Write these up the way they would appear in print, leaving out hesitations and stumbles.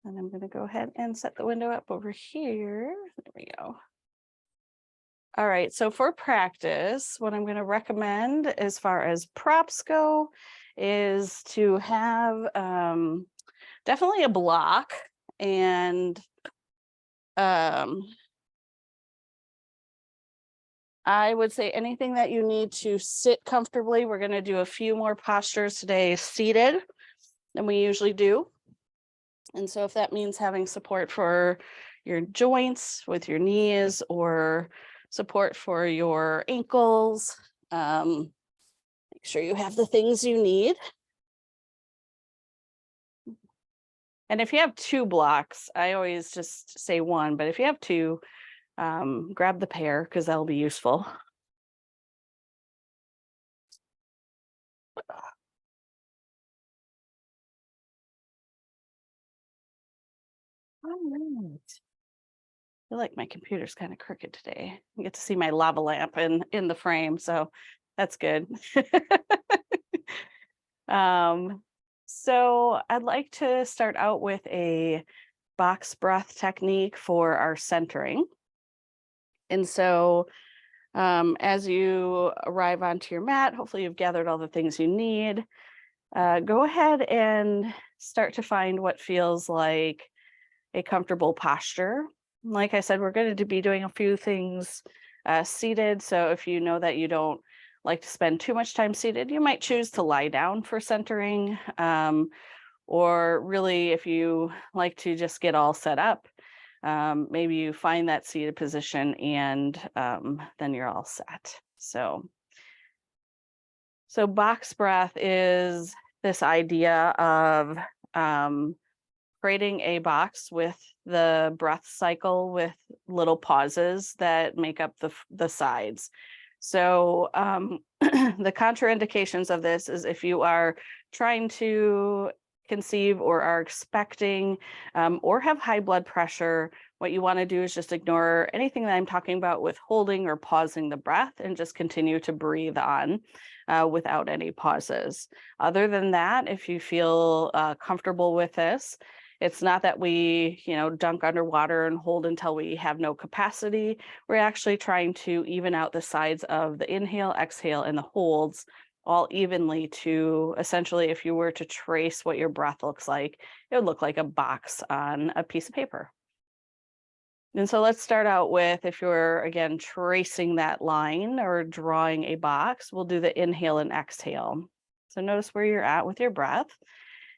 And I'm going to go ahead and set the window up over here. There we go. All right, so for practice, what I'm going to recommend as far as props go is to have definitely a block and I would say anything that you need to sit comfortably. We're going to do a few more postures today seated than we usually do. And so if that means having support for your joints with your knees or support for your ankles, make sure you have the things you need. And if you have two blocks, I always just say one, but if you have two, grab the pair because that'll be useful. All right. I feel like my computer's kind of crooked today. You get to see my lava lamp in the frame, so that's good. So I'd like to start out with a box breath technique for our centering. And so as you arrive onto your mat, hopefully you've gathered all the things you need. Go ahead and start to find what feels like a comfortable posture. Like I said, we're going to be doing a few things seated. So if you know that you don't like to spend too much time seated, you might choose to lie down for centering. Or really, if you like to just get all set up, maybe you find that seated position and then you're all set. So box breath is this idea of creating a box with the breath cycle with little pauses that make up the sides. So the contraindications of this is if you are trying to conceive or are expecting or have high blood pressure, what you want to do is just ignore anything that I'm talking about with holding or pausing the breath and just continue to breathe on without any pauses. Other than that, if you feel comfortable with this, it's not that we, dunk underwater and hold until we have no capacity. We're actually trying to even out the sides of the inhale, exhale, and the holds all evenly to essentially, if you were to trace what your breath looks like, it would look like a box on a piece of paper. And so let's start out with, if you're, again, tracing that line or drawing a box, we'll do the inhale and exhale. So notice where you're at with your breath.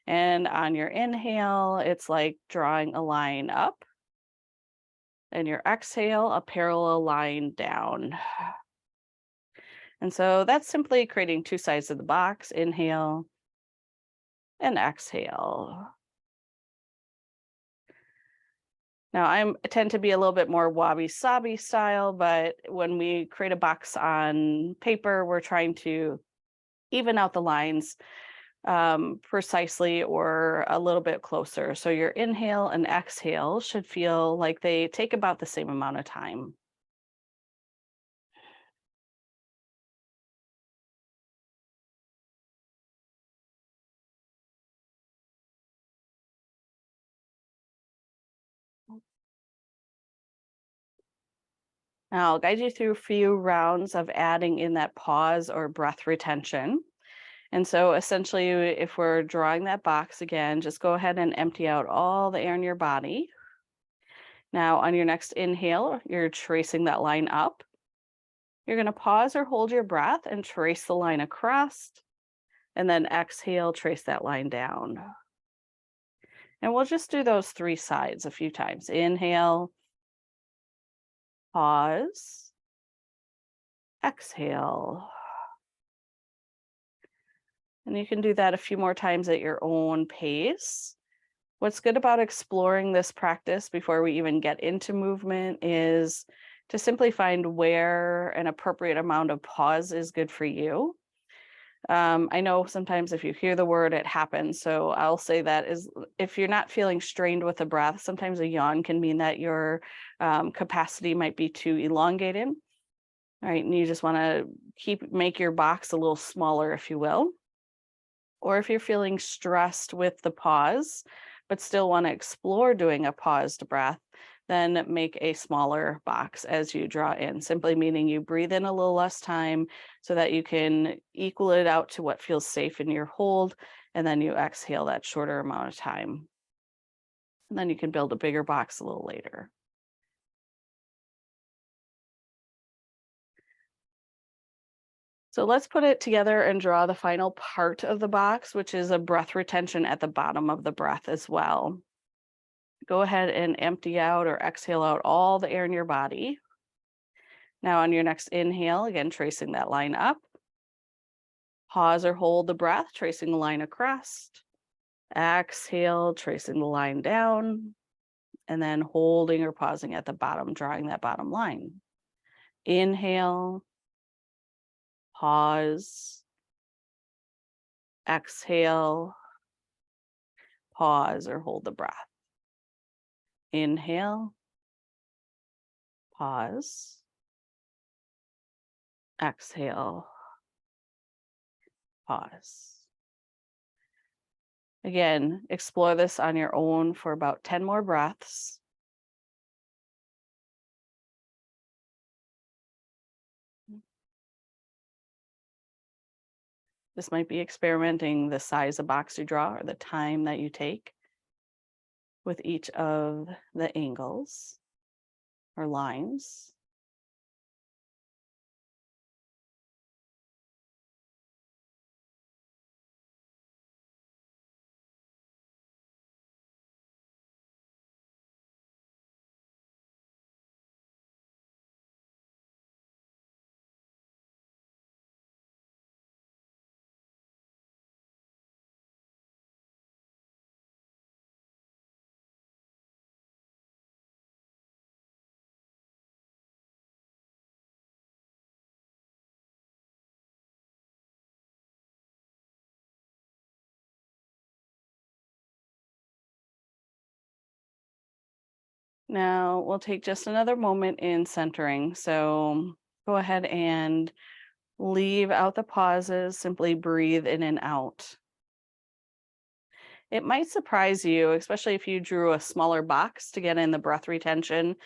And on your inhale, it's like drawing a line up. And your exhale, a parallel line down. And so that's simply creating two sides of the box, inhale and exhale. Now, I tend to be a little bit more wabi-sabi style, but when we create a box on paper, we're trying to even out the lines precisely or a little bit closer. So your inhale and exhale should feel like they take about the same amount of time. Now, I'll guide you through a few rounds of adding in that pause or breath retention. And so essentially, if we're drawing that box again, just go ahead and empty out all the air in your body. Now, on your next inhale, you're tracing that line up. You're going to pause or hold your breath and trace the line across. And then exhale, trace that line down. And we'll just do those three sides a few times. Inhale, pause, exhale. And you can do that a few more times at your own pace. What's good about exploring this practice before we even get into movement is to simply find where an appropriate amount of pause is good for you. I know sometimes if you hear the word, it happens. So I'll say that is if you're not feeling strained with the breath, sometimes a yawn can mean that your capacity might be too elongated. All right, and you just want to make your box a little smaller, if you will. Or if you're feeling stressed with the pause, but still want to explore doing a paused breath, then make a smaller box as you draw in, simply meaning you breathe in a little less time so that you can equal it out to what feels safe in your hold, and then you exhale that shorter amount of time. And then you can build a bigger box a little later. So let's put it together and draw the final part of the box, which is a breath retention at the bottom of the breath as well. Go ahead and empty out or exhale out all the air in your body. Now on your next inhale, again, tracing that line up. Pause or hold the breath, tracing the line across. Exhale, tracing the line down, and then holding or pausing at the bottom, drawing that bottom line. Inhale, pause, exhale, pause or hold the breath. Inhale, pause, exhale, pause. Again, explore this on your own for about 10 more breaths. This might be experimenting the size of box you draw or the time that you take with each of the angles or lines. Now we'll take just another moment in centering. So go ahead and leave out the pauses, simply breathe in and out. It might surprise you, especially if you drew a smaller box to get in the breath retention,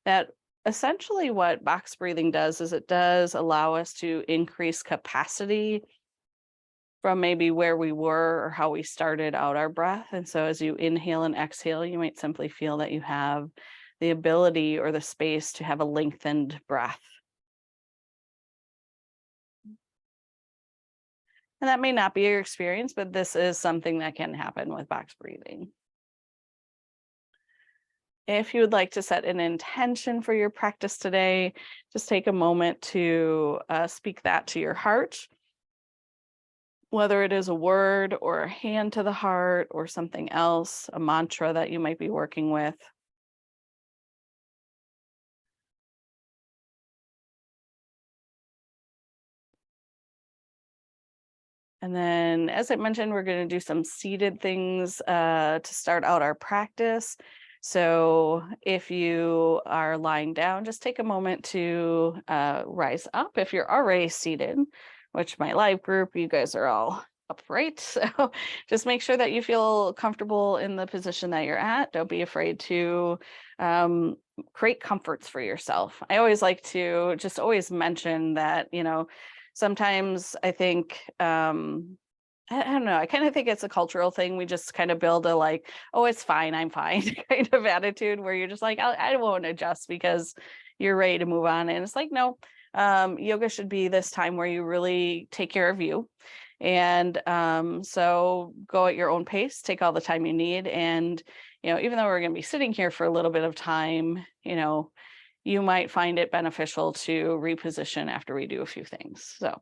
that essentially what box breathing does is it does allow us to increase capacity from maybe where we were or how we started out our breath. And so as you inhale and exhale, you might simply feel that you have the ability or the space to have a lengthened breath. And that may not be your experience, but this is something that can happen with box breathing. If you would like to set an intention for your practice today, just take a moment to speak that to your heart, whether it is a word or a hand to the heart or something else, a mantra that you might be working with. And then, as I mentioned, we're going to do some seated things to start out our practice. So if you are lying down, just take a moment to rise up. If you're already seated, which my live group, you guys are all upright. So just make sure that you feel comfortable in the position that you're at. Don't be afraid to create comforts for yourself. I always like to just always mention that, sometimes I think, I don't know, I kind of think it's a cultural thing. We just kind of build a like, oh, it's fine, I'm fine kind of attitude where you're just like, I won't adjust because you're ready to move on. And it's like, no, yoga should be this time where you really take care of you. And so go at your own pace, take all the time you need. And, even though we're going to be sitting here for a little bit of time, you might find it beneficial to reposition after we do a few things. So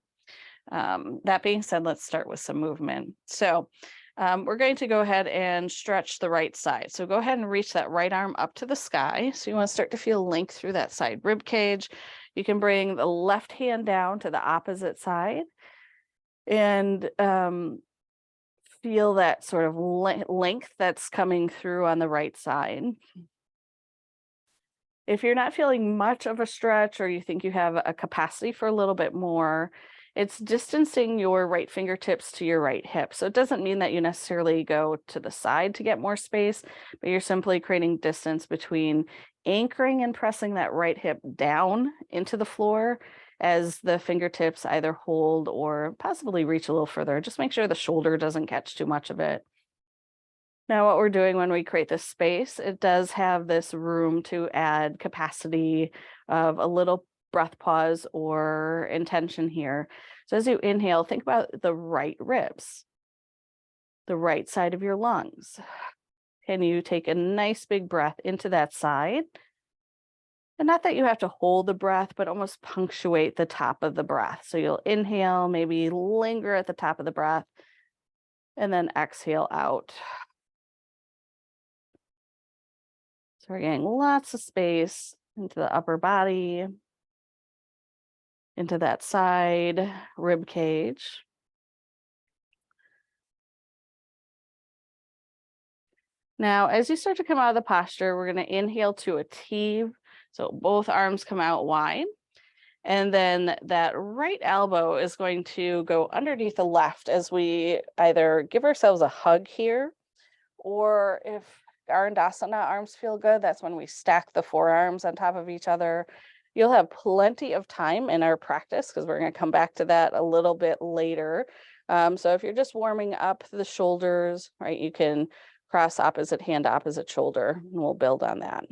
that being said, let's start with some movement. So we're going to go ahead and stretch the right side. So go ahead and reach that right arm up to the sky. So you want to start to feel length through that side rib cage. You can bring the left hand down to the opposite side and feel that sort of length that's coming through on the right side. If you're not feeling much of a stretch or you think you have a capacity for a little bit more, It's distancing your right fingertips to your right hip. So it doesn't mean that you necessarily go to the side to get more space, but you're simply creating distance between anchoring and pressing that right hip down into the floor as the fingertips either hold or possibly reach a little further. Just make sure the shoulder doesn't catch too much of it. Now, what we're doing when we create this space, it does have this room to add capacity of a little breath pause or intention here. So as you inhale, think about the right ribs, the right side of your lungs. Can you take a nice big breath into that side? And not that you have to hold the breath, but almost punctuate the top of the breath. So you'll inhale, maybe linger at the top of the breath, and then exhale out. So we're getting lots of space into the upper body, into that side rib cage. Now, as you start to come out of the posture, we're going to inhale to a T. So both arms come out wide. And then that right elbow is going to go underneath the left as we either give ourselves a hug here, or if Garudasana arms feel good, that's when we stack the forearms on top of each other. You'll have plenty of time in our practice because we're going to come back to that a little bit later. So if you're just warming up the shoulders, right, you can cross opposite hand, opposite shoulder, and we'll build on that.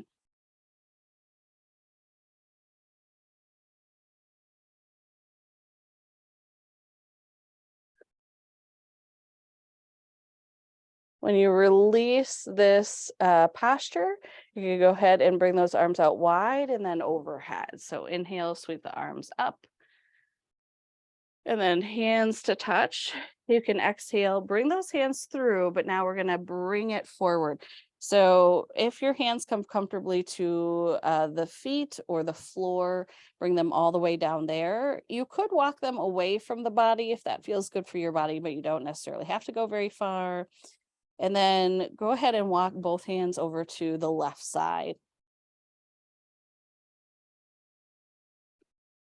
When you release this posture, you can go ahead and bring those arms out wide and then overhead. So inhale, sweep the arms up. And then hands to touch. You can exhale, bring those hands through, but now we're going to bring it forward. So if your hands come comfortably to the feet or the floor, bring them all the way down there. You could walk them away from the body if that feels good for your body, but you don't necessarily have to go very far. And then go ahead and walk both hands over to the left side.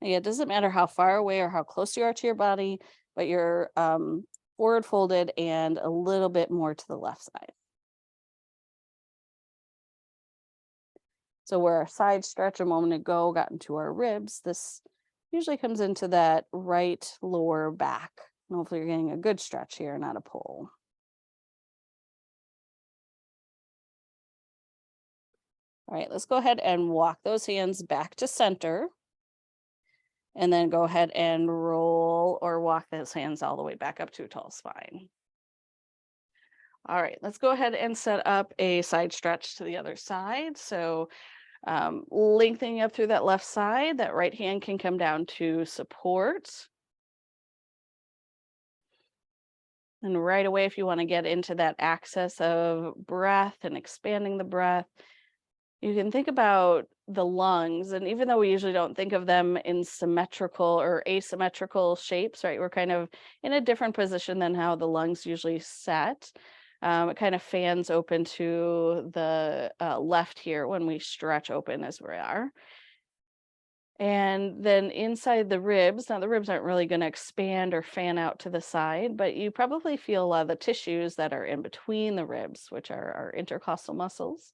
Yeah, it doesn't matter how far away or how close you are to your body, but you're forward folded and a little bit more to the left side. So where our side stretch a moment ago got into our ribs, this usually comes into that right lower back. And hopefully you're getting a good stretch here, not a pull. All right, let's go ahead and walk those hands back to center. And then go ahead and roll or walk those hands all the way back up to a tall spine. All right, let's go ahead and set up a side stretch to the other side. So lengthening up through that left side, that right hand can come down to support. And right away, if you want to get into that access of breath and expanding the breath, you can think about the lungs. And even though we usually don't think of them in symmetrical or asymmetrical shapes, right? We're kind of in a different position than how the lungs usually set. It kind of fans open to the left here when we stretch open as we are. And then inside the ribs, now the ribs aren't really going to expand or fan out to the side, but you probably feel a lot of the tissues that are in between the ribs, which are our intercostal muscles.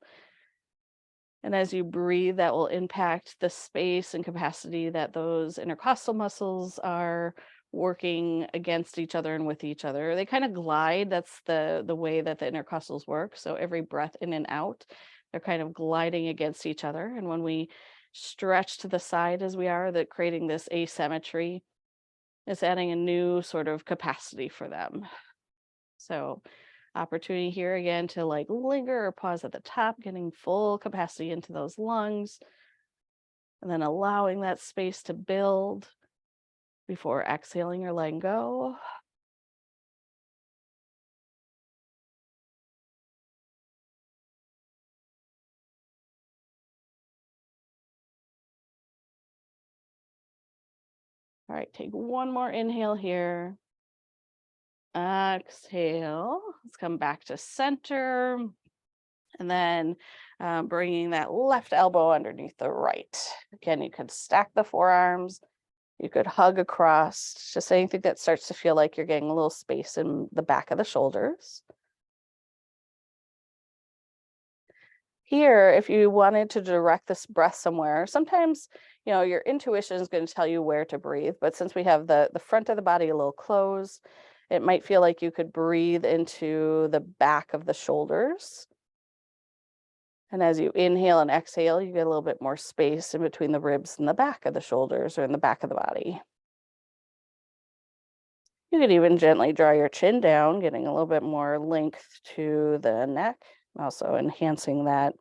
And as you breathe, that will impact the space and capacity that those intercostal muscles are working against each other and with each other. They kind of glide. That's the way that the intercostals work. So every breath in and out, they're kind of gliding against each other. And when we stretch to the side as we are, that creating this asymmetry is adding a new sort of capacity for them. So opportunity here again to like linger or pause at the top, getting full capacity into those lungs, and then allowing that space to build before exhaling or letting go. All right, take one more inhale here. Exhale. Let's come back to center. And then bringing that left elbow underneath the right. Again, you could stack the forearms. You could hug across, just anything that starts to feel like you're getting a little space in the back of the shoulders. Here, if you wanted to direct this breath somewhere, sometimes, your intuition is going to tell you where to breathe. But since we have the front of the body a little closed, it might feel like you could breathe into the back of the shoulders. And as you inhale and exhale, you get a little bit more space in between the ribs and the back of the shoulders or in the back of the body. You could even gently draw your chin down, getting a little bit more length to the neck, also enhancing that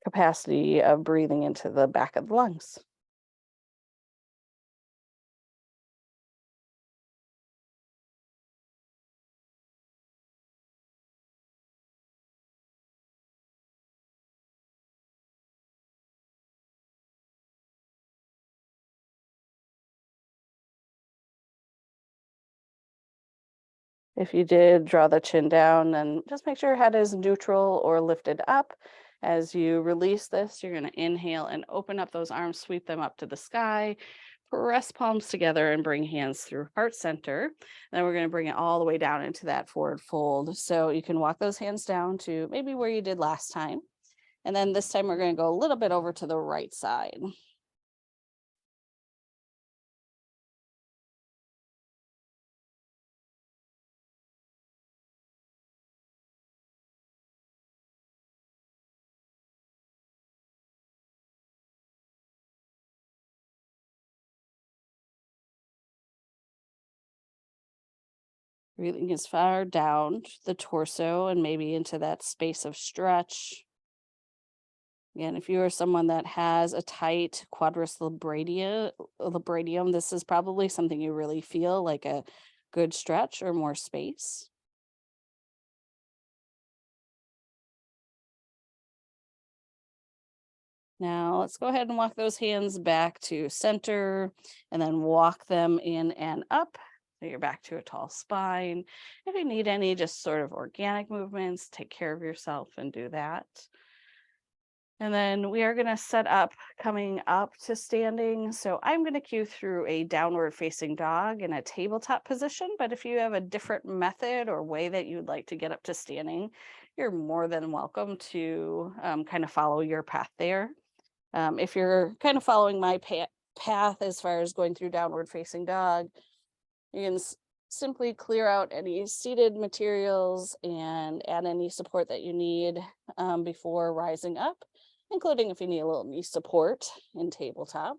capacity of breathing into the back of the lungs. If you did draw the chin down, then just make sure your head is neutral or lifted up. As you release this, you're going to inhale and open up those arms, sweep them up to the sky, press palms together and bring hands through heart center. Then we're going to bring it all the way down into that forward fold. So you can walk those hands down to maybe where you did last time. And then this time we're going to go a little bit over to the right side. Breathing as far down the torso and maybe into that space of stretch. Again, if you are someone that has a tight labradum, this is probably something you really feel like a good stretch or more space. Now let's go ahead and walk those hands back to center and then walk them in and up. So you're back to a tall spine. If you need any just sort of organic movements, take care of yourself and do that. And then we are going to set up coming up to standing. So I'm going to cue through a downward facing dog in a tabletop position. But if you have a different method or way that you'd like to get up to standing, you're more than welcome to kind of follow your path there. If you're kind of following my path as far as going through downward facing dog, you can simply clear out any seated materials and add any support that you need before rising up, including if you need a little knee support in tabletop.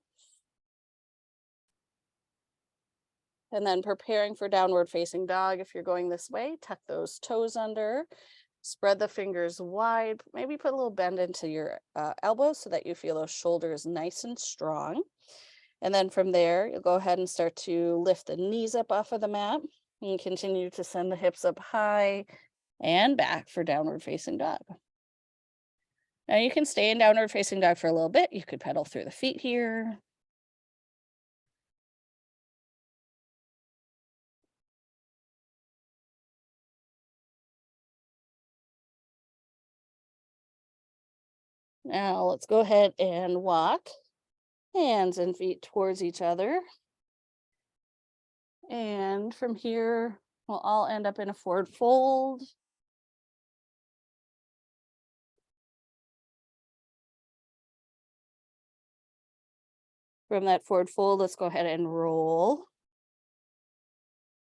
And then preparing for downward facing dog, if you're going this way, tuck those toes under, spread the fingers wide, maybe put a little bend into your elbows so that you feel those shoulders nice and strong. And then from there, you'll go ahead and start to lift the knees up off of the mat and continue to send the hips up high and back for downward facing dog. Now you can stay in downward facing dog for a little bit. You could pedal through the feet here. Now let's go ahead and walk hands and feet towards each other. And from here, we'll all end up in a forward fold. From that forward fold, let's go ahead and roll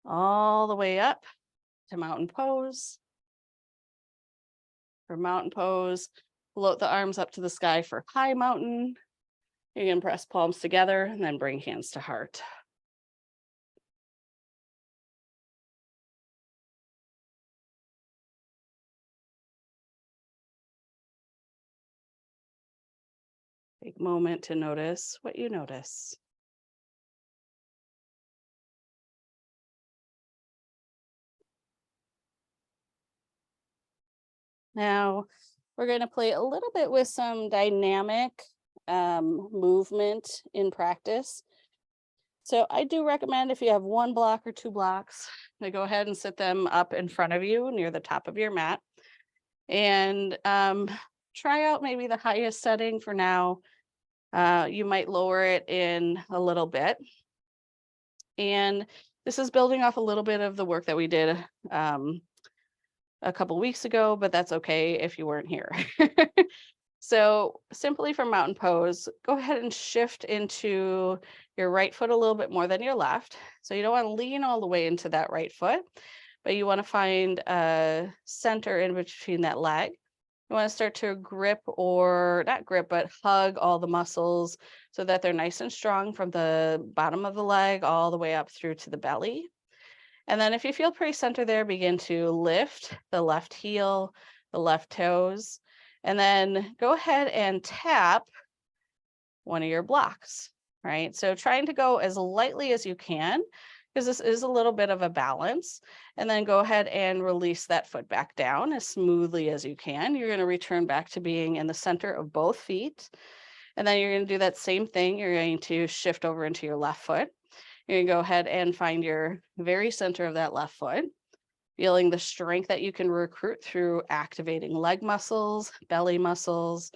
all the way up to mountain pose. For mountain pose, float the arms up to the sky for high mountain. You can press palms together and then bring hands to heart. Take a moment to notice what you notice. Now, we're going to play a little bit with some dynamic movement in practice. So I do recommend if you have one block or two blocks, to go ahead and sit them up in front of you near the top of your mat. And try out maybe the highest setting for now. You might lower it in a little bit. And this is building off a little bit of the work that we did a couple weeks ago, but that's okay if you weren't here. So simply for mountain pose, go ahead and shift into your right foot a little bit more than your left. So you don't want to lean all the way into that right foot, but you want to find a center in between that leg. You want to start to grip, or not grip, but hug all the muscles so that they're nice and strong from the bottom of the leg all the way up through to the belly. And then if you feel pretty center there, begin to lift the left heel, the left toes, and then go ahead and tap one of your blocks, right? So trying to go as lightly as you can, because this is a little bit of a balance. And then go ahead and release that foot back down as smoothly as you can. You're going to return back to being in the center of both feet. And then you're going to do that same thing. You're going to shift over into your left foot. You're going to go ahead and find your very center of that left foot, feeling the strength that you can recruit through activating leg muscles, belly muscles.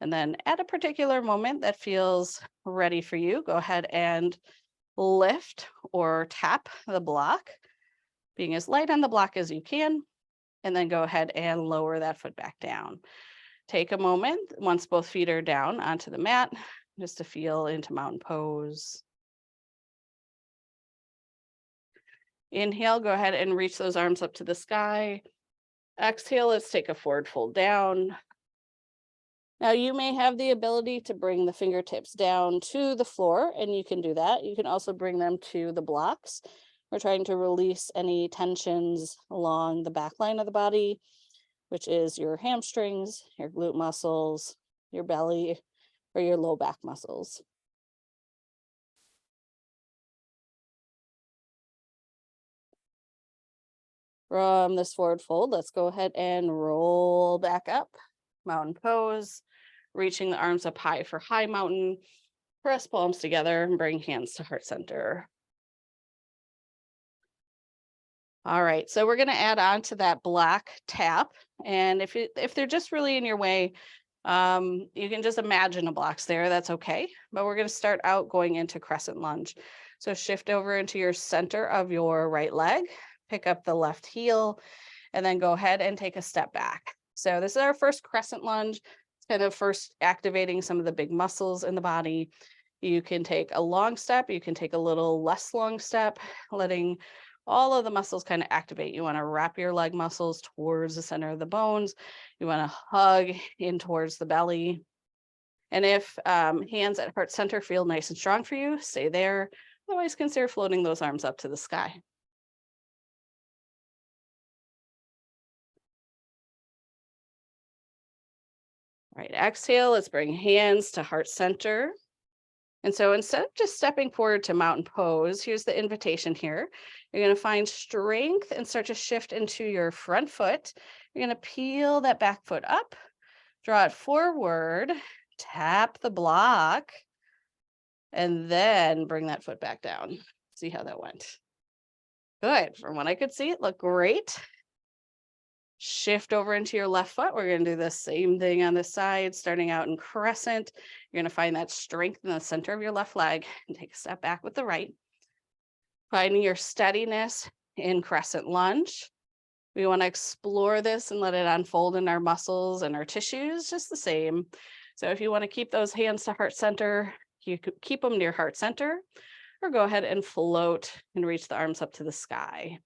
And then at a particular moment that feels ready for you, go ahead and lift or tap the block, being as light on the block as you can, and then go ahead and lower that foot back down. Take a moment once both feet are down onto the mat, just to feel into mountain pose. Inhale, go ahead and reach those arms up to the sky. Exhale, let's take a forward fold down. Now you may have the ability to bring the fingertips down to the floor, and you can do that. You can also bring them to the blocks. We're trying to release any tensions along the back line of the body, which is your hamstrings, your glute muscles, your belly, or your low back muscles. From this forward fold, let's go ahead and roll back up. Mountain pose, reaching the arms up high for high mountain. Press palms together and bring hands to heart center. All right, so we're going to add on to that block tap. And if they're just really in your way, you can just imagine a block's there. That's okay. But we're going to start out going into crescent lunge. So shift over into your center of your right leg, pick up the left heel, and then go ahead and take a step back. So this is our first crescent lunge. It's kind of first activating some of the big muscles in the body. You can take a long step. You can take a little less long step, letting all of the muscles kind of activate. You want to wrap your leg muscles towards the center of the bones. You want to hug in towards the belly. And if hands at heart center feel nice and strong for you, stay there. Otherwise, consider floating those arms up to the sky. All right, exhale, let's bring hands to heart center. And so instead of just stepping forward to mountain pose, here's the invitation here. You're going to find strength and start to shift into your front foot. You're going to peel that back foot up, draw it forward, tap the block, and then bring that foot back down. See how that went. Good. From what I could see, it looked great. Shift over into your left foot. We're going to do the same thing on this side, starting out in crescent. You're going to find that strength in the center of your left leg and take a step back with the right. Finding your steadiness in crescent lunge. We want to explore this and let it unfold in our muscles and our tissues, just the same. So if you want to keep those hands to heart center, you could keep them near heart center, or go ahead and float and reach the arms up to the sky.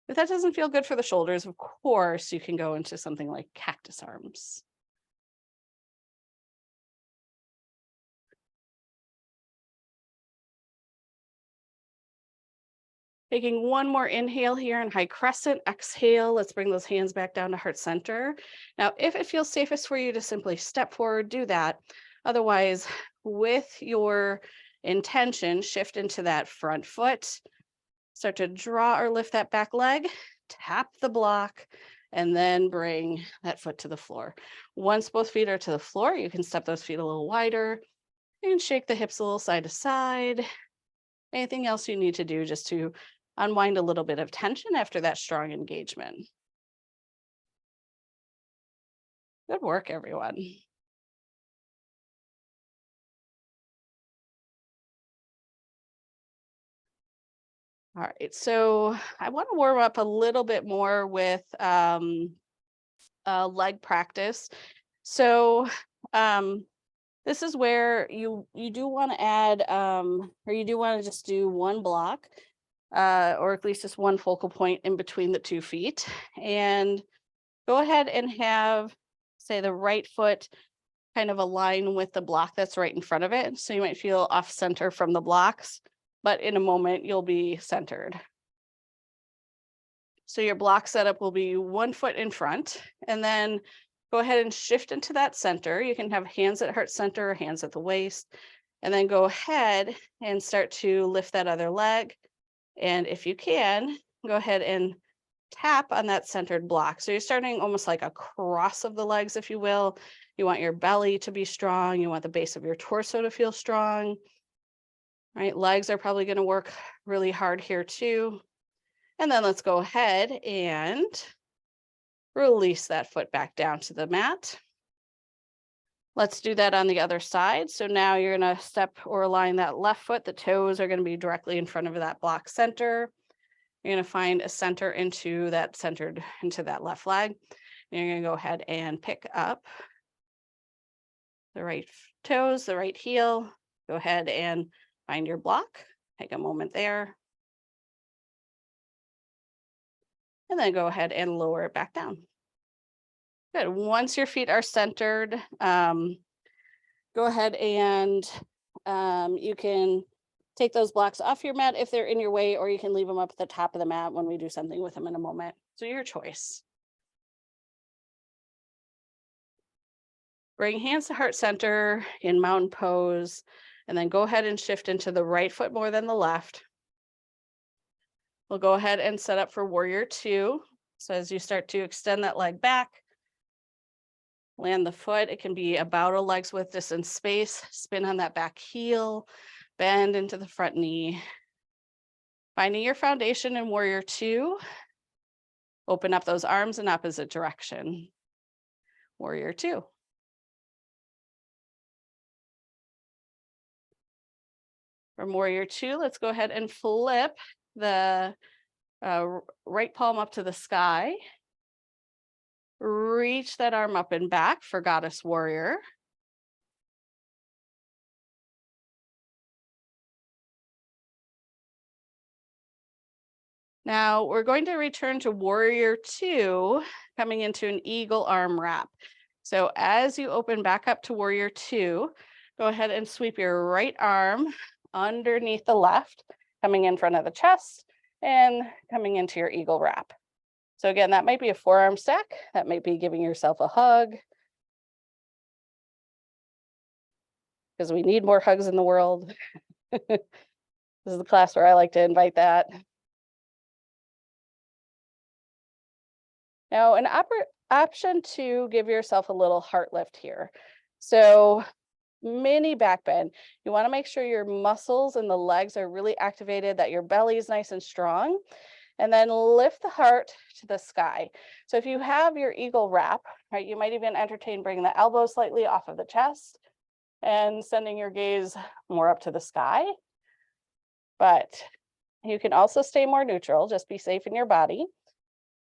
If that doesn't feel good for the shoulders, of course, you can go into something like cactus arms. Taking one more inhale here in high crescent, exhale, let's bring those hands back down to heart center. Now, if it feels safest for you to simply step forward, do that. Otherwise, with your intention, shift into that front foot, start to draw or lift that back leg, tap the block, and then bring that foot to the floor. Once both feet are to the floor, you can step those feet a little wider and shake the hips a little side to side. Anything else you need to do just to unwind a little bit of tension after that strong engagement. Good work, everyone. All right, so I want to warm up a little bit more with leg practice. So um, this is where you do want to add or you do want to just do one block or at least just one focal point in between the 2 feet, and go ahead and have, say, the right foot kind of align with the block that's right in front of it. So you might feel off center from the blocks, but in a moment you'll be centered. So your block setup will be 1 foot in front, and then go ahead and shift into that center. You can have hands at heart center or hands at the waist, and then go ahead and start to lift that other leg. And if you can, go ahead and tap on that centered block. So you're starting almost like a cross of the legs, if you will. You want your belly to be strong. You want the base of your torso to feel strong, right? Legs are probably going to work really hard here too. And then let's go ahead and release that foot back down to the mat. Let's do that on the other side. So now you're going to step or align that left foot. The toes are going to be directly in front of that block center. You're going to find a center into that centered into that left leg. And you're going to go ahead and pick up the right toes, the right heel. Go ahead and find your block. Take a moment there. And then go ahead and lower it back down. Good. Once your feet are centered, go ahead and you can take those blocks off your mat if they're in your way, or you can leave them up at the top of the mat when we do something with them in a moment. So your choice. Bring hands to heart center in mountain pose, and then go ahead and shift into the right foot more than the left. We'll go ahead and set up for warrior 2. So as you start to extend that leg back, land the foot. It can be about a leg's width distance space. Spin on that back heel, bend into the front knee. Finding your foundation in warrior 2. Open up those arms in opposite direction. Warrior 2. From warrior 2, let's go ahead and flip the right palm up to the sky. Reach that arm up and back for goddess warrior. Now we're going to return to warrior 2, coming into an eagle arm wrap. So as you open back up to warrior 2, go ahead and sweep your right arm underneath the left, coming in front of the chest and coming into your eagle wrap. So again, that might be a forearm stack. That might be giving yourself a hug, because we need more hugs in the world. This is the class where I like to invite that. Now, an option to give yourself a little heart lift here. So mini back bend. You want to make sure your muscles and the legs are really activated, that your belly is nice and strong, and then lift the heart to the sky. So if you have your eagle wrap, right, you might even entertain bringing the elbows slightly off of the chest and sending your gaze more up to the sky. But you can also stay more neutral, just be safe in your body.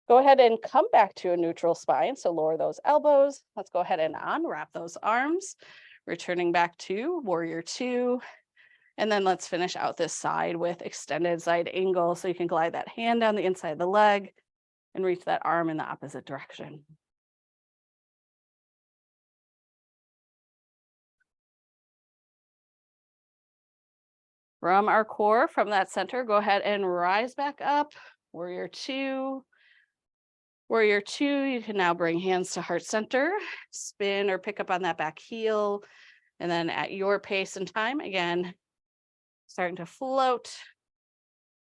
Go ahead and come back to a neutral spine. So lower those elbows. Let's go ahead and unwrap those arms, returning back to warrior 2. And then let's finish out this side with extended side angle. So you can glide that hand down the inside of the leg and reach that arm in the opposite direction. From our core, from that center, go ahead and rise back up. Warrior 2. Warrior 2, you can now bring hands to heart center, spin or pick up on that back heel, and then at your pace and time, again, starting to float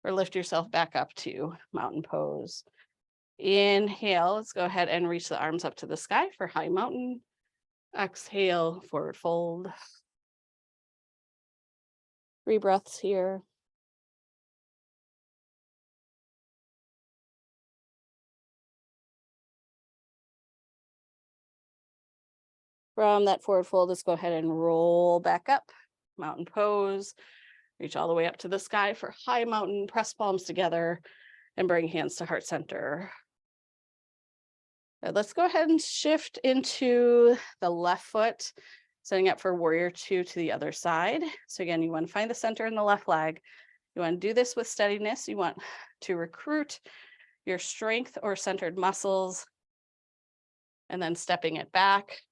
or lift yourself back up to mountain pose. Inhale, let's go ahead and reach the arms up to the sky for high mountain. Exhale, forward fold. 3 breaths here. From that forward fold, let's go ahead and roll back up, mountain pose. Reach all the way up to the sky for high mountain, press palms together and bring hands to heart center. Let's go ahead and shift into the left foot, setting up for warrior two to the other side. So again, you want to find the center in the left leg. You want to do this with steadiness. You want to recruit your strength or centered muscles and then stepping it back,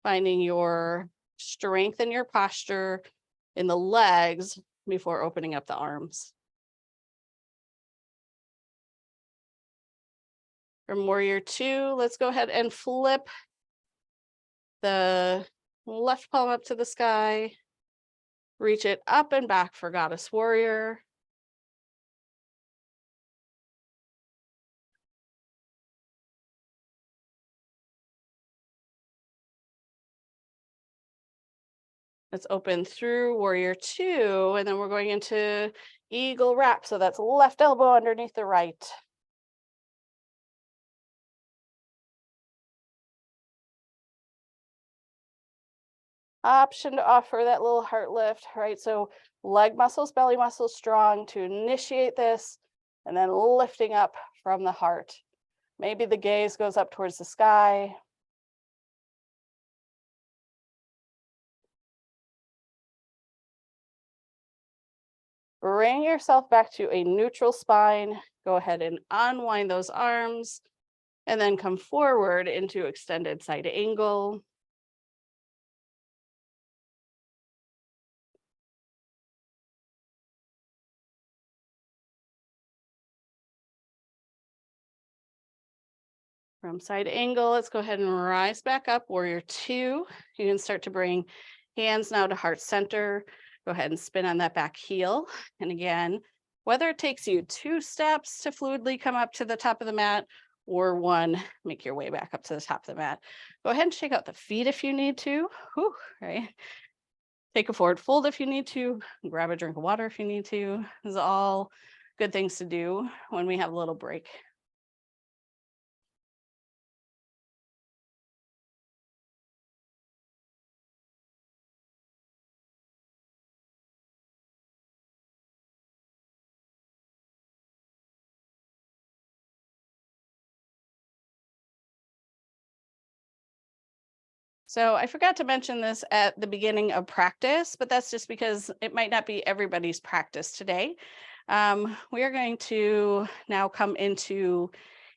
finding your strength in your posture in the legs before opening up the arms. From warrior two, let's go ahead and flip the left palm up to the sky, reach it up and back for goddess warrior. Let's open through warrior two, and then we're going into eagle wrap. So that's left elbow underneath the right. Option to offer that little heart lift, right? So leg muscles, belly muscles strong to initiate this, and then lifting up from the heart. Maybe the gaze goes up towards the sky. Bring yourself back to a neutral spine. Go ahead and unwind those arms and then come forward into extended side angle. From side angle, let's go ahead and rise back up, warrior two. You can start to bring hands now to heart center. Go ahead and spin on that back heel. And again, whether it takes you 2 steps to fluidly come up to the top of the mat or 1, make your way back up to the top of the mat. Go ahead and shake out the feet if you need to. Whew, right? Take a forward fold if you need to. Grab a drink of water if you need to. This is all good things to do when we have a little break. So I forgot to mention this at the beginning of practice, but that's just because it might not be everybody's practice today. We are going to now come into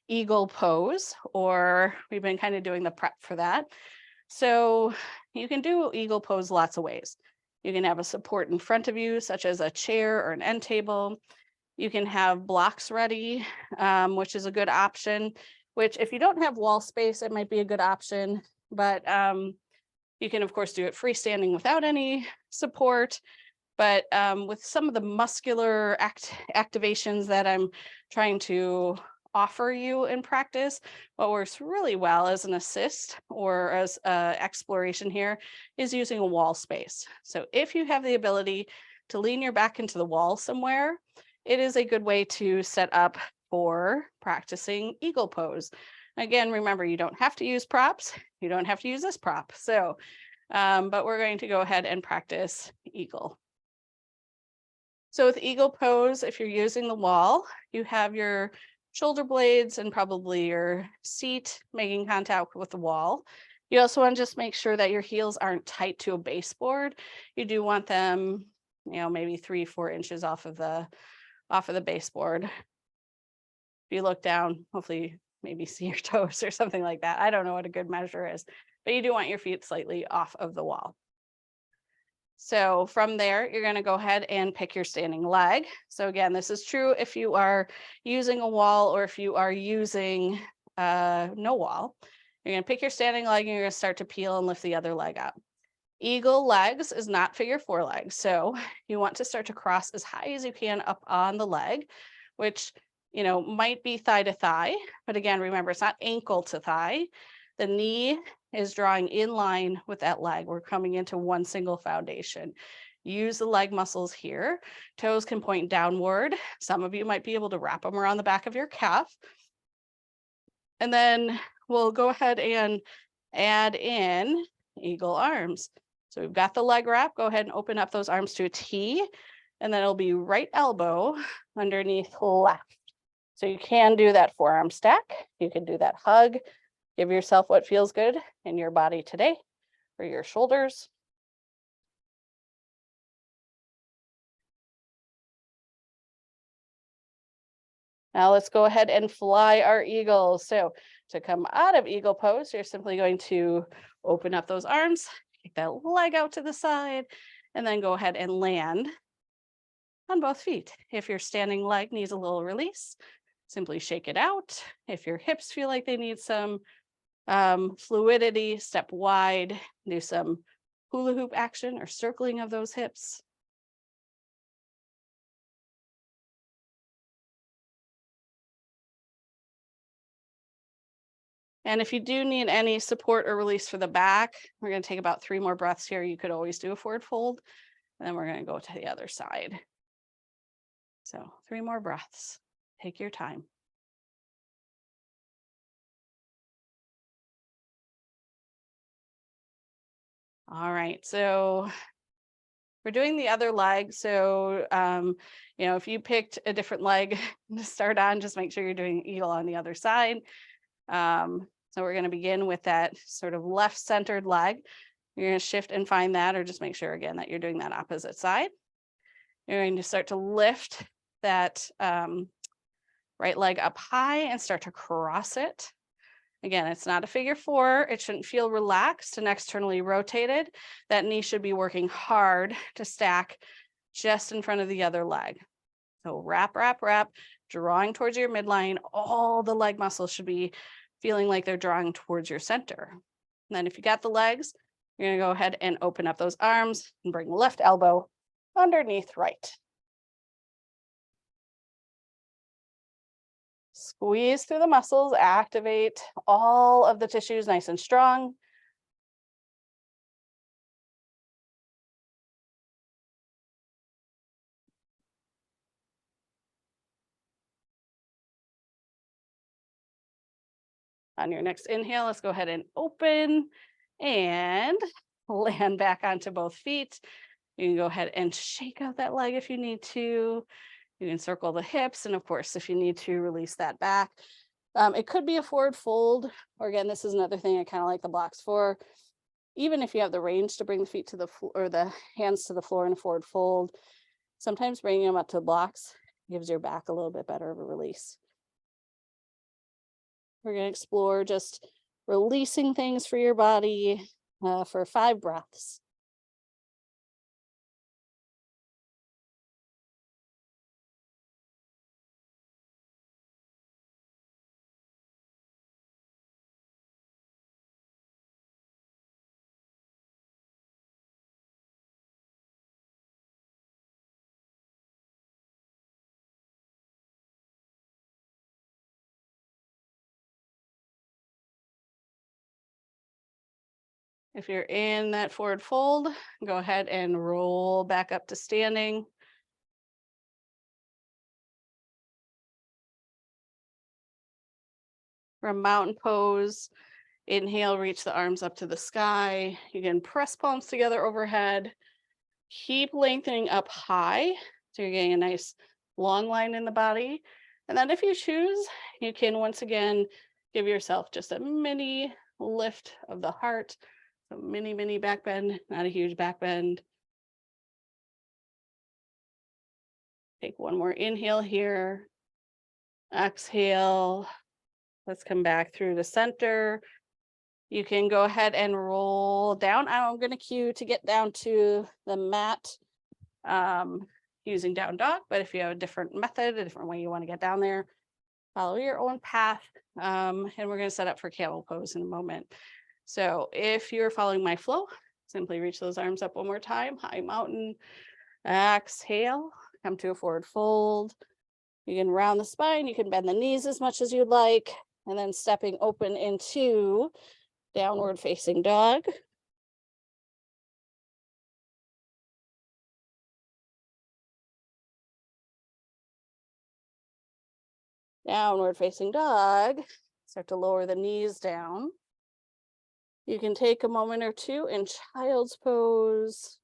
eagle pose, or we've been kind of doing the prep for that. So you can do eagle pose lots of ways. You can have a support in front of you, such as a chair or an end table. You can have blocks ready, which is a good option, which if you don't have wall space, it might be a good option. But you can, of course, do it freestanding without any support. But with some of the muscular activations that I'm trying to offer you in practice, what works really well as an assist or as exploration here is using a wall space. So if you have the ability to lean your back into the wall somewhere, it is a good way to set up for practicing eagle pose. Again, remember, you don't have to use props. You don't have to use this prop. So, but we're going to go ahead and practice eagle. So with eagle pose, if you're using the wall, you have your shoulder blades and probably your seat making contact with the wall. You also want to just make sure that your heels aren't tight to a baseboard. You do want them, maybe 3-4 inches off of the baseboard. If you look down, hopefully maybe see your toes or something like that. I don't know what a good measure is, but you do want your feet slightly off of the wall. So from there, you're going to go ahead and pick your standing leg. So again, this is true if you are using a wall or if you are using no wall. You're going to pick your standing leg and you're going to start to peel and lift the other leg up. Eagle legs is not figure 4 legs. So you want to start to cross as high as you can up on the leg, which might be thigh to thigh, but again, remember, it's not ankle to thigh. The knee is drawing in line with that leg. We're coming into one single foundation. Use the leg muscles here. Toes can point downward. Some of you might be able to wrap them around the back of your calf. And then we'll go ahead and add in eagle arms. So we've got the leg wrap. Go ahead and open up those arms to a T, and then it'll be right elbow underneath left. So you can do that forearm stack. You can do that hug. Give yourself what feels good in your body today for your shoulders. Now let's go ahead and fly our eagles. So to come out of eagle pose, you're simply going to open up those arms, take that leg out to the side, and then go ahead and land on both feet. If your standing leg needs a little release, simply shake it out. If your hips feel like they need some fluidity, step wide, do some hula hoop action or circling of those hips. And if you do need any support or release for the back, we're going to take about 3 more breaths here. You could always do a forward fold, and then we're going to go to the other side. So 3 more breaths. Take your time. All right, so we're doing the other leg. So, if you picked a different leg to start on, just make sure you're doing eagle on the other side. So we're going to begin with that sort of left centered leg. You're going to shift and find that, or just make sure again that you're doing that opposite side. You're going to start to lift that right leg up high and start to cross it. Again, it's not a figure 4. It shouldn't feel relaxed and externally rotated. That knee should be working hard to stack just in front of the other leg. So wrap, wrap, wrap, drawing towards your midline. All the leg muscles should be feeling like they're drawing towards your center. And then if you got the legs, you're going to go ahead and open up those arms and bring left elbow underneath right. Squeeze through the muscles, activate all of the tissues nice and strong. On your next inhale, let's go ahead and open and land back onto both feet. You can go ahead and shake out that leg if you need to. You can circle the hips, and of course, if you need to, release that back. It could be a forward fold, or again, this is another thing I kind of like the blocks for. Even if you have the range to bring the feet to the floor or the hands to the floor in a forward fold, sometimes bringing them up to the blocks gives your back a little bit better of a release. We're going to explore just releasing things for your body for 5 breaths. If you're in that forward fold, go ahead and roll back up to standing. From mountain pose, inhale, reach the arms up to the sky. You can press palms together overhead. Keep lengthening up high. So you're getting a nice long line in the body. And then if you choose, you can once again give yourself just a mini lift of the heart. So mini back bend, not a huge back bend. Take one more inhale here. Exhale. Let's come back through the center. You can go ahead and roll down. I'm going to cue to get down to the mat using down dog, but if you have a different method, a different way you want to get down there, follow your own path. And we're going to set up for camel pose in a moment. So if you're following my flow, simply reach those arms up one more time, high mountain, exhale, come to a forward fold. You can round the spine, you can bend the knees as much as you'd like, and then stepping open into downward facing dog. Downward facing dog. Start to lower the knees down. You can take a moment or two in child's pose.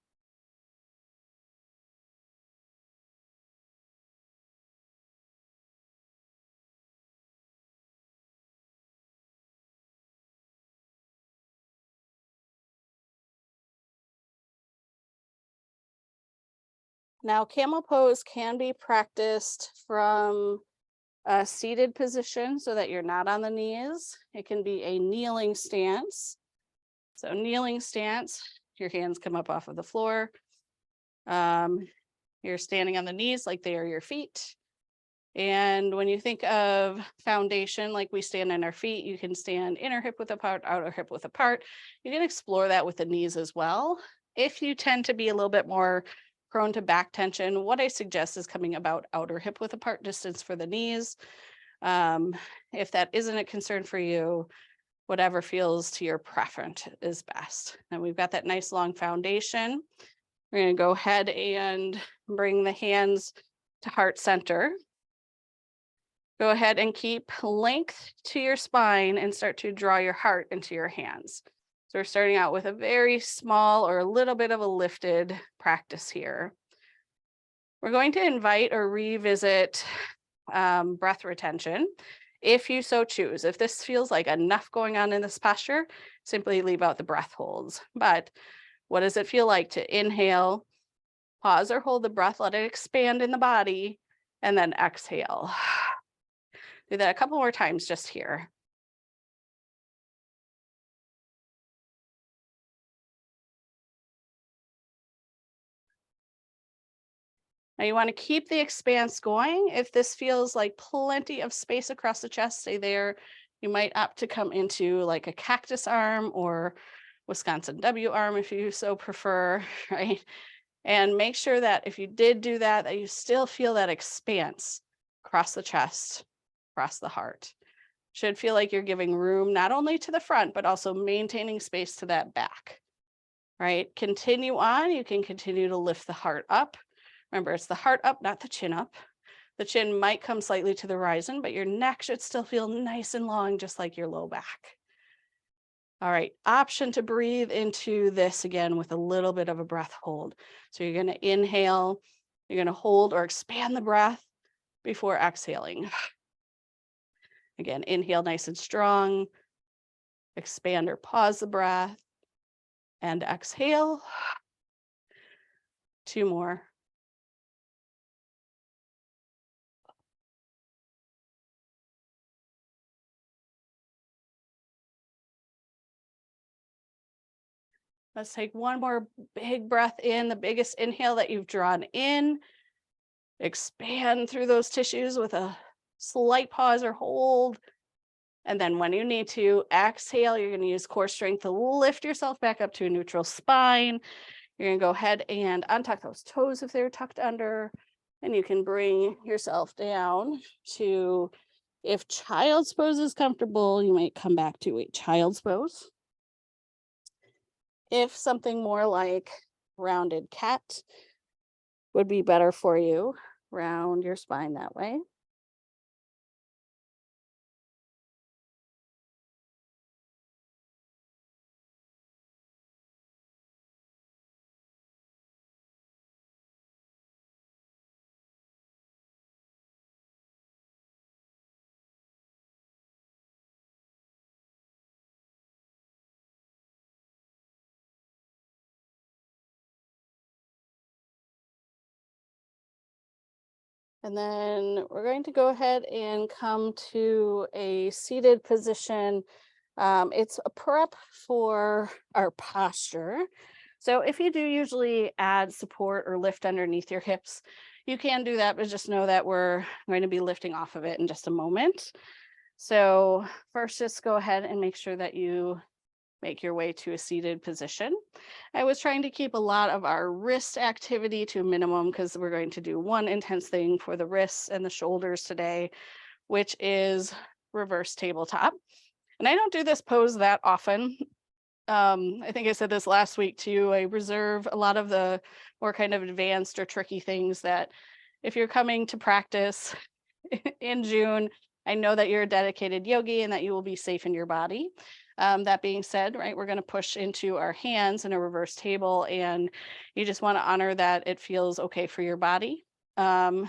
Now, camel pose can be practiced from a seated position so that you're not on the knees. It can be a kneeling stance. So, kneeling stance, your hands come up off of the floor. Um, you're standing on the knees like they are your feet. And when you think of foundation, like we stand on our feet, you can stand inner hip width apart, outer hip width apart. You can explore that with the knees as well. If you tend to be a little bit more prone to back tension, what I suggest is coming about outer hip width apart distance for the knees. If that isn't a concern for you, whatever feels to your preference is best. And we've got that nice long foundation. We're going to go ahead and bring the hands to heart center. Go ahead and keep length to your spine and start to draw your heart into your hands. So we're starting out with a very small or a little bit of a lifted practice here. We're going to invite or revisit breath retention if you so choose. If this feels like enough going on in this posture, simply leave out the breath holds. But what does it feel like to inhale, pause or hold the breath, let it expand in the body, and then exhale? Do that a couple more times just here. Now you want to keep the expanse going. If this feels like plenty of space across the chest, stay there. You might opt to come into like a cactus arm or Wisconsin W arm if you so prefer, right? And make sure that if you did do that, that you still feel that expanse across the chest, across the heart. Should feel like you're giving room not only to the front, but also maintaining space to that back, right? Continue on. You can continue to lift the heart up. Remember, it's the heart up, not the chin up. The chin might come slightly to the horizon, but your neck should still feel nice and long, just like your low back. All right, option to breathe into this again with a little bit of a breath hold. So you're going to inhale, you're going to hold or expand the breath before exhaling. Again, inhale nice and strong, expand or pause the breath, and exhale. 2 more. Let's take one more big breath in, the biggest inhale that you've drawn in. Expand through those tissues with a slight pause or hold. And then when you need to exhale, you're going to use core strength to lift yourself back up to a neutral spine. You're going to go ahead and untuck those toes if they're tucked under. And you can bring yourself down to, if child's pose is comfortable, you might come back to a child's pose. If something more like rounded cat would be better for you, round your spine that way. And then we're going to go ahead and come to a seated position. It's a prep for our posture. So if you do usually add support or lift underneath your hips, you can do that, but just know that we're going to be lifting off of it in just a moment. So first, just go ahead and make sure that you make your way to a seated position. I was trying to keep a lot of our wrist activity to a minimum because we're going to do one intense thing for the wrists and the shoulders today, which is reverse tabletop. And I don't do this pose that often. I think I said this last week too. I reserve a lot of the more kind of advanced or tricky things that if you're coming to practice in June, I know that you're a dedicated yogi and that you will be safe in your body. That being said, right, we're going to push into our hands in a reverse table, and you just want to honor that it feels okay for your body. And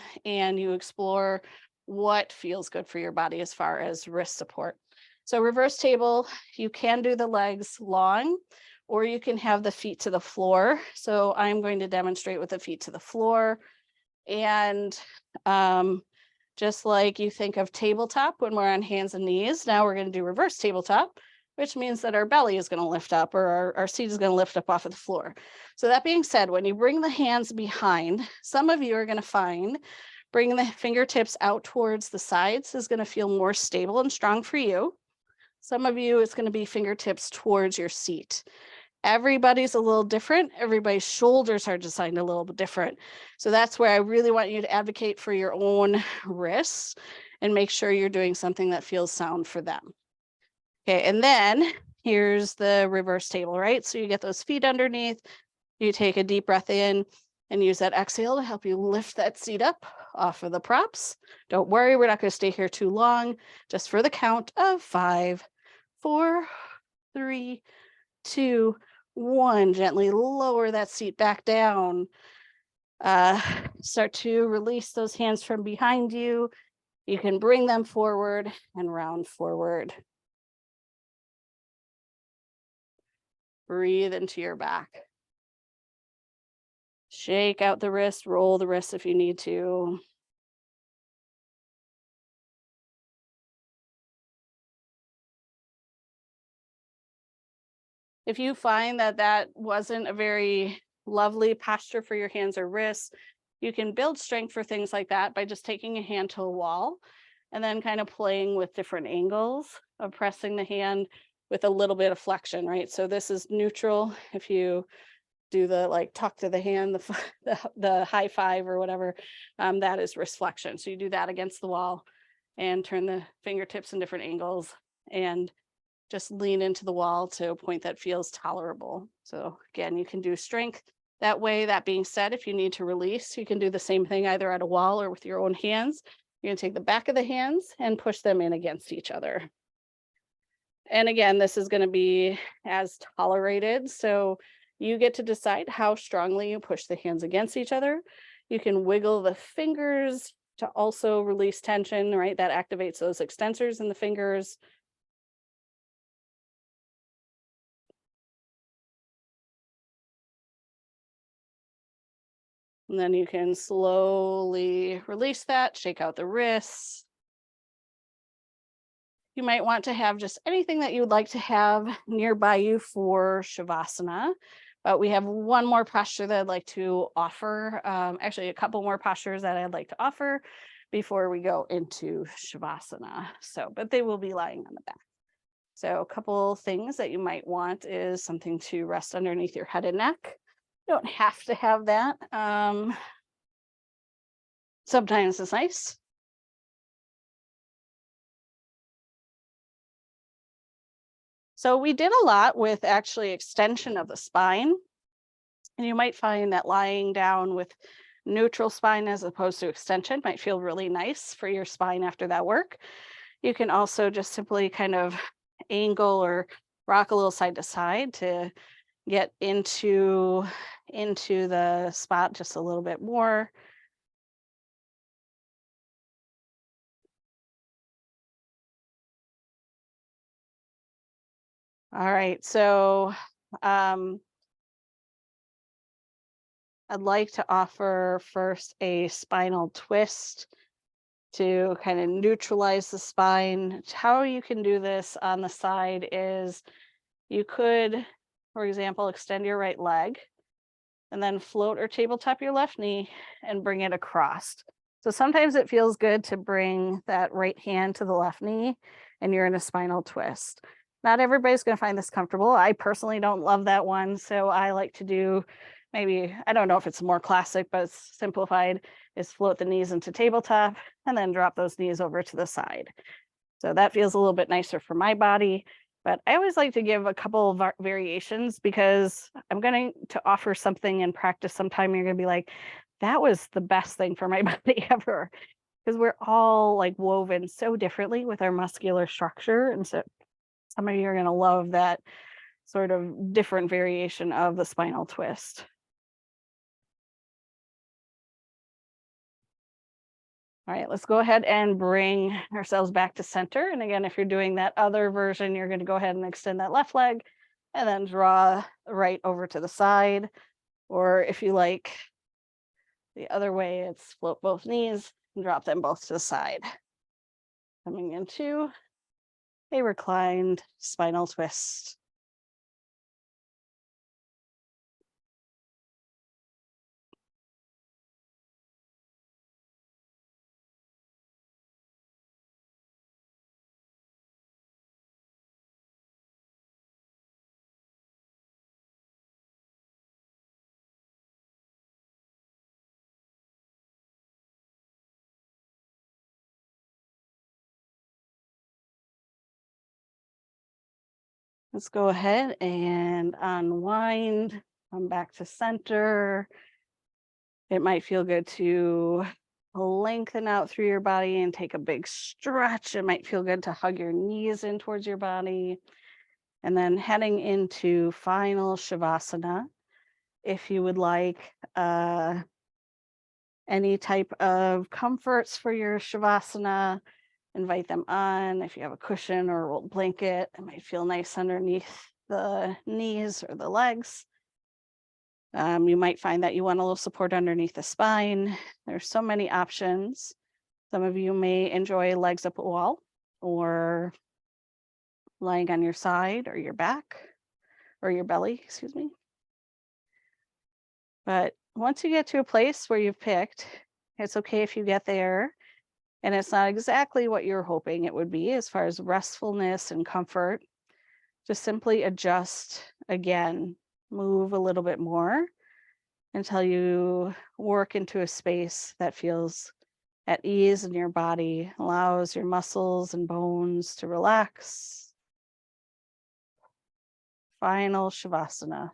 you explore what feels good for your body as far as wrist support. So reverse table, you can do the legs long, or you can have the feet to the floor. So I'm going to demonstrate with the feet to the floor. And just like you think of tabletop when we're on hands and knees, now we're going to do reverse tabletop, which means that our belly is going to lift up, or our seat is going to lift up off of the floor. So that being said, when you bring the hands behind, some of you are going to find bringing the fingertips out towards the sides is going to feel more stable and strong for you. Some of you, it's going to be fingertips towards your seat. Everybody's a little different. Everybody's shoulders are designed a little bit different. So that's where I really want you to advocate for your own wrists and make sure you're doing something that feels sound for them. Okay, and then here's the reverse table, right? So you get those feet underneath, you take a deep breath in and use that exhale to help you lift that seat up off of the props. Don't worry, we're not going to stay here too long, just for the count of 5, 4, 3, 2, 1. Gently lower that seat back down. Start to release those hands from behind you. You can bring them forward and round forward. Breathe into your back. Shake out the wrist, roll the wrist if you need to. If you find that that wasn't a very lovely posture for your hands or wrists, you can build strength for things like that by just taking a hand to a wall and then kind of playing with different angles of pressing the hand with a little bit of flexion, right? So this is neutral. If you do the like tuck to the hand, the high five or whatever, that is wrist flexion. So you do that against the wall and turn the fingertips in different angles and just lean into the wall to a point that feels tolerable. So again, you can do strength that way. That being said, if you need to release, you can do the same thing either at a wall or with your own hands. You're going to take the back of the hands and push them in against each other. And again, this is going to be as tolerated. So you get to decide how strongly you push the hands against each other. You can wiggle the fingers to also release tension, right? That activates those extensors in the fingers. And then you can slowly release that, shake out the wrists. You might want to have just anything that you would like to have nearby you for Shavasana. But we have one more posture that I'd like to offer. Actually, a couple more postures that I'd like to offer before we go into Shavasana. So, but they will be lying on the back. So a couple things that you might want is something to rest underneath your head and neck. You don't have to have that. Sometimes it's nice. So we did a lot with actually extension of the spine. And you might find that lying down with neutral spine as opposed to extension might feel really nice for your spine after that work. You can also just simply kind of angle or rock a little side to side to get into the spot just a little bit more. All right, so I'd like to offer first a spinal twist to kind of neutralize the spine. How you can do this on the side is you could, for example, extend your right leg and then float or tabletop your left knee and bring it across. So sometimes it feels good to bring that right hand to the left knee and you're in a spinal twist. Not everybody's going to find this comfortable. I personally don't love that one. So I like to do maybe, I don't know if it's more classic, but it's simplified, is float the knees into tabletop and then drop those knees over to the side. So that feels a little bit nicer for my body. But I always like to give a couple of variations because I'm going to offer something in practice sometime. You're going to be like, that was the best thing for my body ever. Because we're all like woven so differently with our muscular structure. And so Some of you are going to love that sort of different variation of the spinal twist. All right, let's go ahead and bring ourselves back to center. And again, if you're doing that other version, you're going to go ahead and extend that left leg and then draw right over to the side. Or if you like the other way, it's float both knees and drop them both to the side. Coming into a reclined spinal twist. Let's go ahead and unwind, come back to center. It might feel good to lengthen out through your body and take a big stretch. It might feel good to hug your knees in towards your body. And then heading into final Shavasana. If you would like any type of comforts for your Shavasana, invite them on. If you have a cushion or a rolled blanket, it might feel nice underneath the knees or the legs. You might find that you want a little support underneath the spine. There's so many options. Some of you may enjoy legs up a wall or lying on your side or your back or your belly, excuse me. But once you get to a place where you've picked, it's okay if you get there and it's not exactly what you're hoping it would be as far as restfulness and comfort. Just simply adjust again, move a little bit more until you work into a space that feels at ease in your body, allows your muscles and bones to relax. Final Shavasana.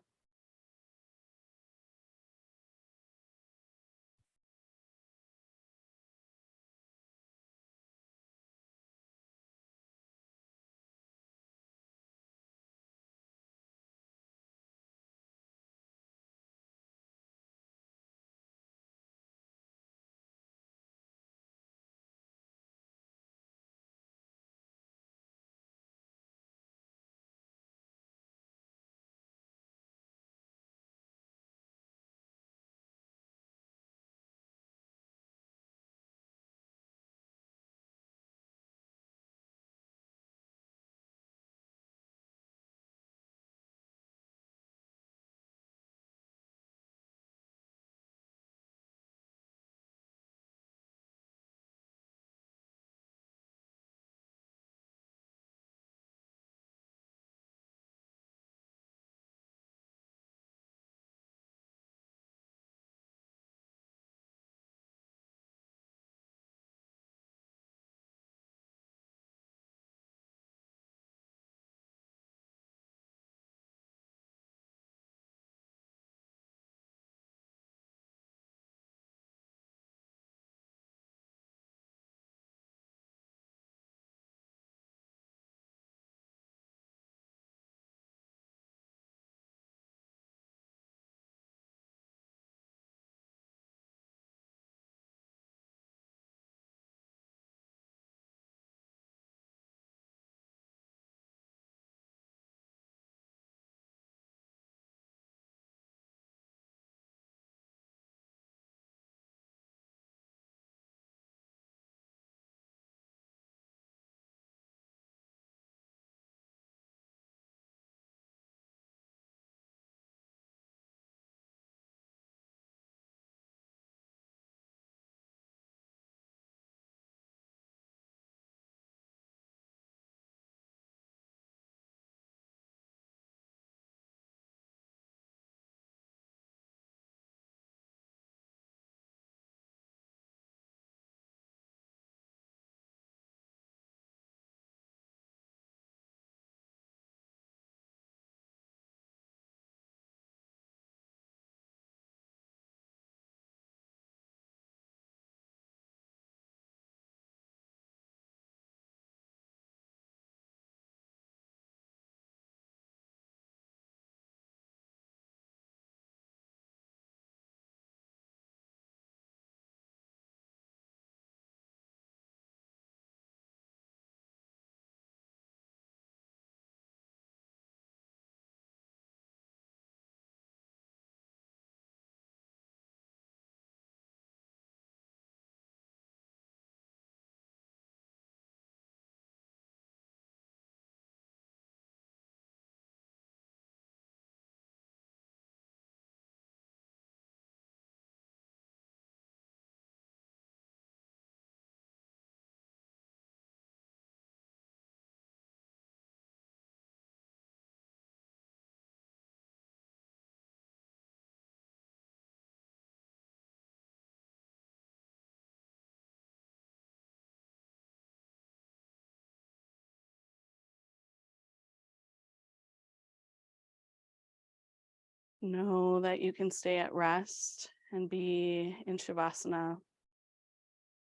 Know that you can stay at rest and be in Shavasana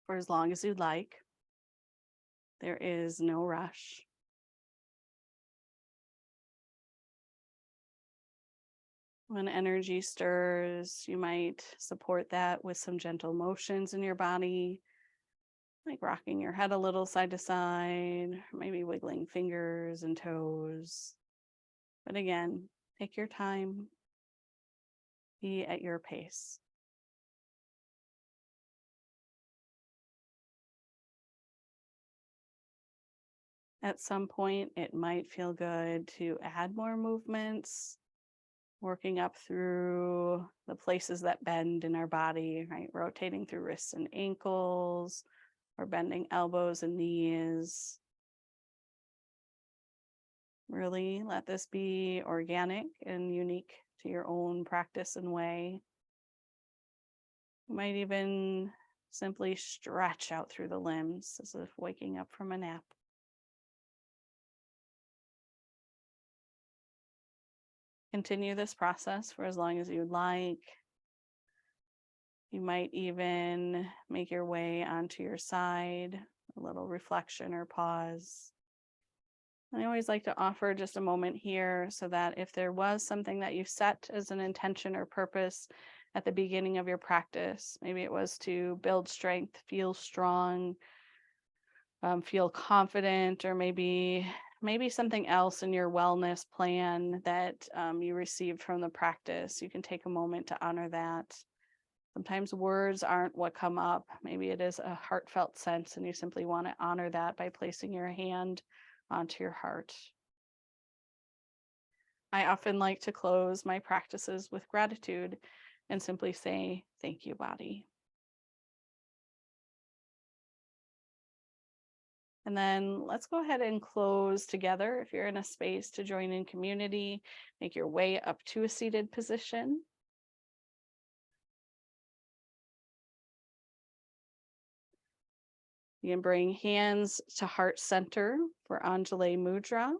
for as long as you'd like. There is no rush. When energy stirs, you might support that with some gentle motions in your body, like rocking your head a little side to side, maybe wiggling fingers and toes. But again, take your time, be at your pace. At some point, it might feel good to add more movements, working up through the places that bend in our body, right? Rotating through wrists and ankles, or bending elbows and knees. Really let this be organic and unique to your own practice and way. You might even simply stretch out through the limbs as if waking up from a nap. Continue this process for as long as you'd like. You might even make your way onto your side, a little reflection or pause. I always like to offer just a moment here so that if there was something that you set as an intention or purpose at the beginning of your practice, maybe it was to build strength, feel strong, feel confident, or maybe something else in your wellness plan that you received from the practice, you can take a moment to honor that. Sometimes words aren't what come up. Maybe it is a heartfelt sense, and you simply want to honor that by placing your hand onto your heart. I often like to close my practices with gratitude and simply say, "Thank you, body." And then let's go ahead and close together. If you're in a space to join in community, make your way up to a seated position. You can bring hands to heart center for Anjali Mudra.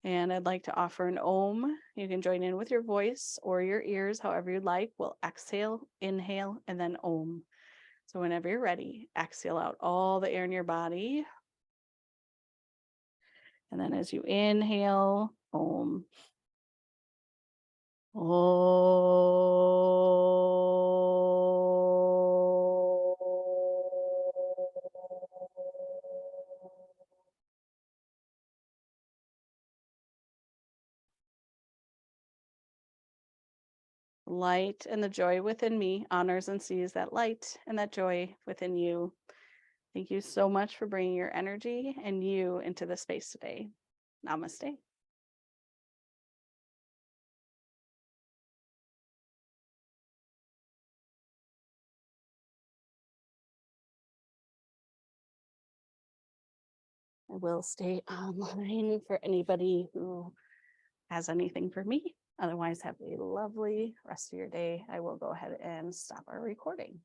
And I'd like to offer an Om. You can join in with your voice or your ears, however you'd like. We'll exhale, inhale, and then Om. So whenever you're ready, exhale out all the air in your body. And then as you inhale, Om. Light and the joy within me honors and sees that light and that joy within you. Thank you so much for bringing your energy and you into the space today. Namaste. I will stay online for anybody who has anything for me. Otherwise, have a lovely rest of your day. I will go ahead and stop our recording.